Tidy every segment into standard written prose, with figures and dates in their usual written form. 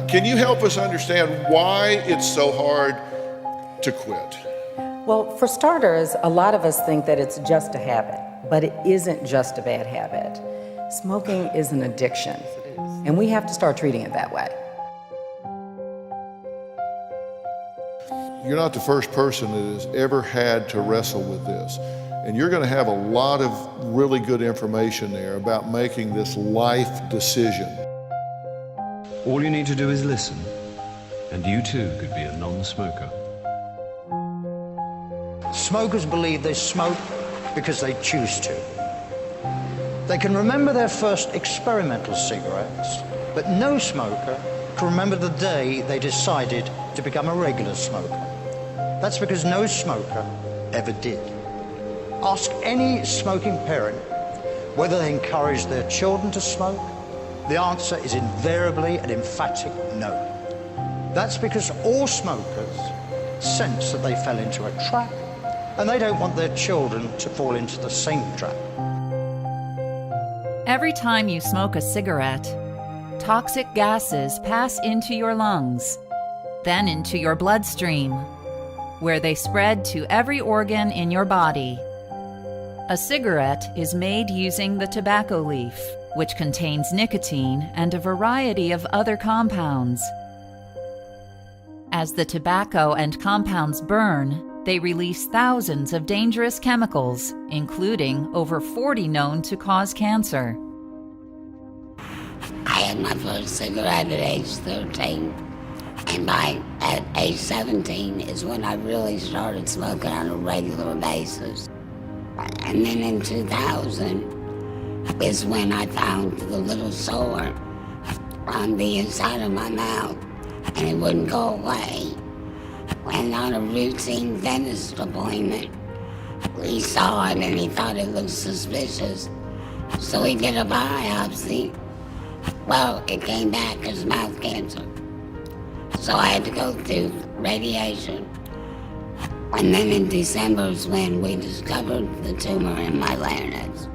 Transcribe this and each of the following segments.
Can you help us understand why it's so hard to quit? Well, for starters, a lot of us think that it's just a habit, but it isn't just a bad habit. Smoking is an addiction, and we have to start treating it that way. You're not the first person that has ever had to wrestle with this. And you're going to have a lot of really good information there about making this life decision. All you need to do is listen, and you too could be a non-smoker. Smokers believe they smoke because they choose to. They can remember their first experimental cigarettes, but no smoker can remember the day they decided to become a regular smoker. That's because no smoker ever did. Ask any smoking parent whether they encourage their children to smoke. The answer is invariably an emphatic no. That's because all smokers sense that they fell into a trap, and they don't want their children to fall into the same trap. Every time you smoke a cigarette, toxic gases pass into your lungs, then into your bloodstream, where they spread to every organ in your body. A cigarette is made using the tobacco leaf, which contains nicotine and a variety of other compounds. As the tobacco and compounds burn, they release thousands of dangerous chemicals, including over 40 known to cause cancer. I had my first cigarette at age 13, and at age 17 is when I really started smoking on a regular basis. And then in 2000 is when I found the little sore on the inside of my mouth, and it wouldn't go away. And on a routine dentist appointment, he saw it and he thought it looked suspicious. So he did a biopsy. Well, it came back as mouth cancer. So I had to go through radiation. And then in December is when we discovered the tumor in my larynx.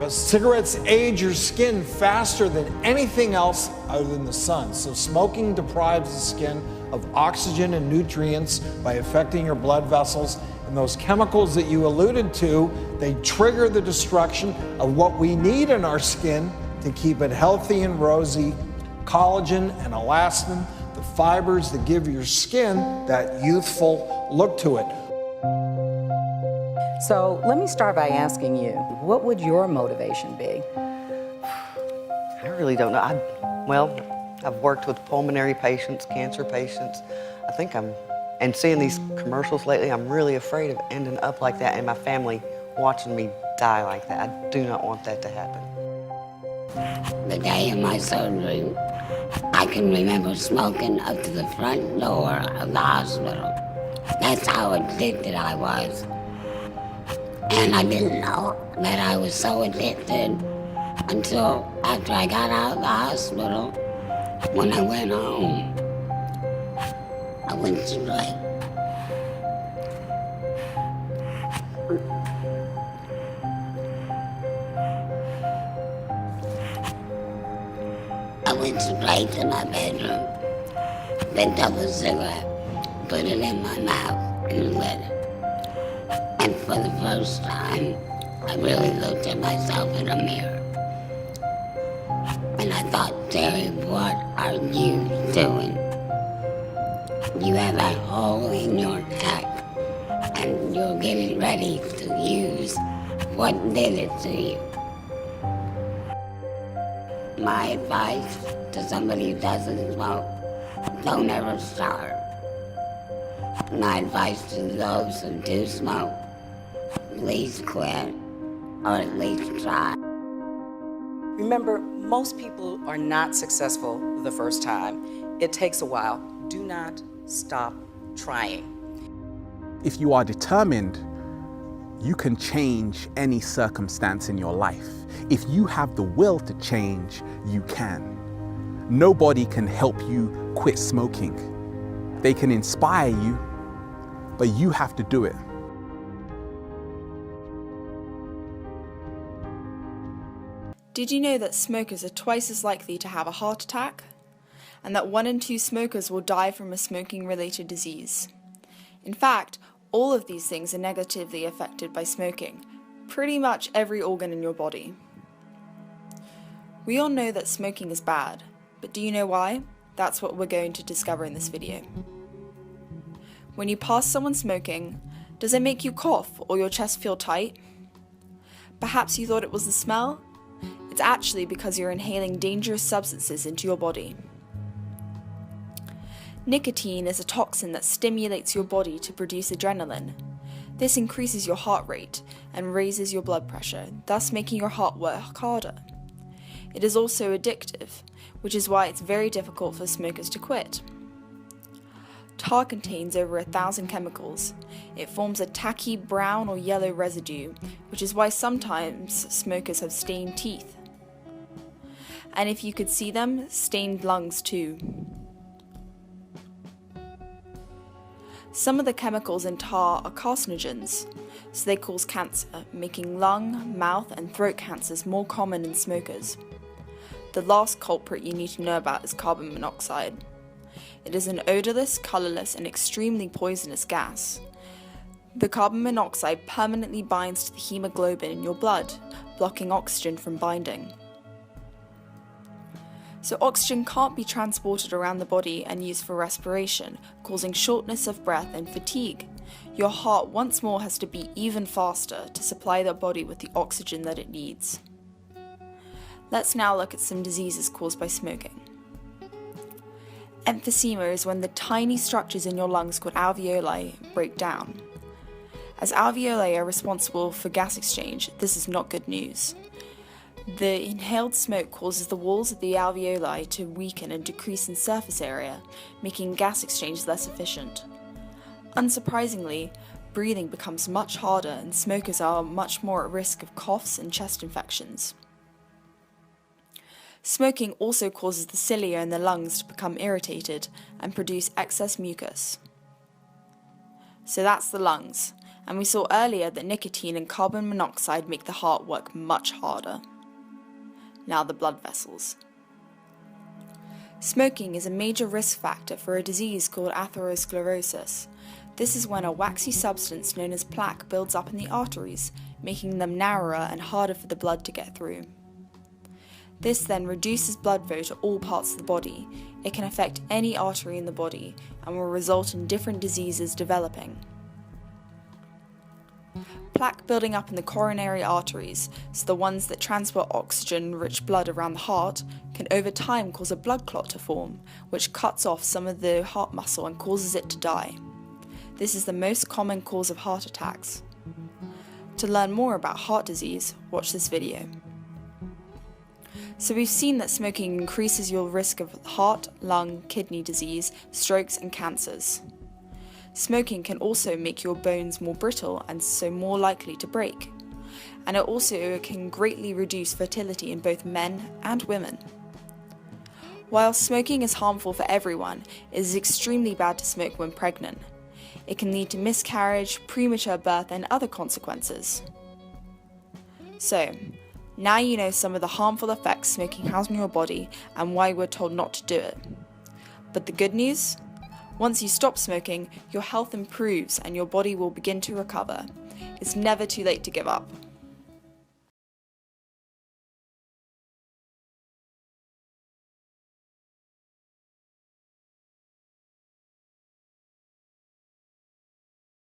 Cigarettes age your skin faster than anything else other than the sun. So smoking deprives the skin of oxygen and nutrients by affecting your blood vessels. And those chemicals that you alluded to, they trigger the destruction of what we need in our skin to keep it healthy and rosy. Collagen and elastin, the fibers that give your skin that youthful look to it. So let me start by asking you, what would your motivation be? I really don't know. I've worked with pulmonary patients, cancer patients. And seeing these commercials lately, I'm really afraid of ending up like that and my family watching me die like that. I do not want that to happen. The day of my surgery, I can remember smoking up to the front door of the hospital. That's how addicted I was. And I didn't know that I was so addicted until after I got out of the hospital. When I went home, I went straight. I went straight to my bedroom, picked up a cigarette, put it in my mouth, and lit it. And for the first time, I really looked at myself in a mirror. And I thought, Terry, what are you doing? You have a hole in your neck, and you're getting ready to use what did it to you. My advice to somebody who doesn't smoke, don't ever start. My advice to those who do smoke, please quit, or at least try. Remember, most people are not successful the first time. It takes a while. Do not stop trying. If you are determined, you can change any circumstance in your life. If you have the will to change, you can. Nobody can help you quit smoking. They can inspire you, but you have to do it. Did you know that smokers are twice as likely to have a heart attack? And that 1 in 2 smokers will die from a smoking-related disease? In fact, all of these things are negatively affected by smoking, pretty much every organ in your body. We all know that smoking is bad, but do you know why? That's what we're going to discover in this video. When you pass someone smoking, does it make you cough or your chest feel tight? Perhaps you thought it was the smell? It's actually because you're inhaling dangerous substances into your body. Nicotine is a toxin that stimulates your body to produce adrenaline. This increases your heart rate and raises your blood pressure, thus making your heart work harder. It is also addictive, which is why it's very difficult for smokers to quit. Tar contains over 1,000 chemicals. It forms a tacky brown or yellow residue, which is why sometimes smokers have stained teeth. And if you could see them, stained lungs too. Some of the chemicals in tar are carcinogens, so they cause cancer, making lung, mouth, and throat cancers more common in smokers. The last culprit you need to know about is carbon monoxide. It is an odorless, colourless, and extremely poisonous gas. The carbon monoxide permanently binds to the hemoglobin in your blood, blocking oxygen from binding. So oxygen can't be transported around the body and used for respiration, causing shortness of breath and fatigue. Your heart once more has to beat even faster to supply the body with the oxygen that it needs. Let's now look at some diseases caused by smoking. Emphysema is when the tiny structures in your lungs called alveoli break down. As alveoli are responsible for gas exchange, this is not good news. The inhaled smoke causes the walls of the alveoli to weaken and decrease in surface area, making gas exchange less efficient. Unsurprisingly, breathing becomes much harder and smokers are much more at risk of coughs and chest infections. Smoking also causes the cilia in the lungs to become irritated and produce excess mucus. So that's the lungs, and we saw earlier that nicotine and carbon monoxide make the heart work much harder. Now the blood vessels. Smoking is a major risk factor for a disease called atherosclerosis. This is when a waxy substance known as plaque builds up in the arteries, making them narrower and harder for the blood to get through. This then reduces blood flow to all parts of the body. It can affect any artery in the body and will result in different diseases developing. Plaque building up in the coronary arteries, so the ones that transport oxygen-rich blood around the heart, can over time cause a blood clot to form, which cuts off some of the heart muscle and causes it to die. This is the most common cause of heart attacks. To learn more about heart disease, watch this video. So we've seen that smoking increases your risk of heart, lung, kidney disease, strokes, and cancers. Smoking can also make your bones more brittle and so more likely to break. And it also can greatly reduce fertility in both men and women. While smoking is harmful for everyone, it is extremely bad to smoke when pregnant. It can lead to miscarriage, premature birth, and other consequences. So, now you know some of the harmful effects smoking has on your body and why we're told not to do it. But the good news? Once you stop smoking, your health improves and your body will begin to recover. It's never too late to give up.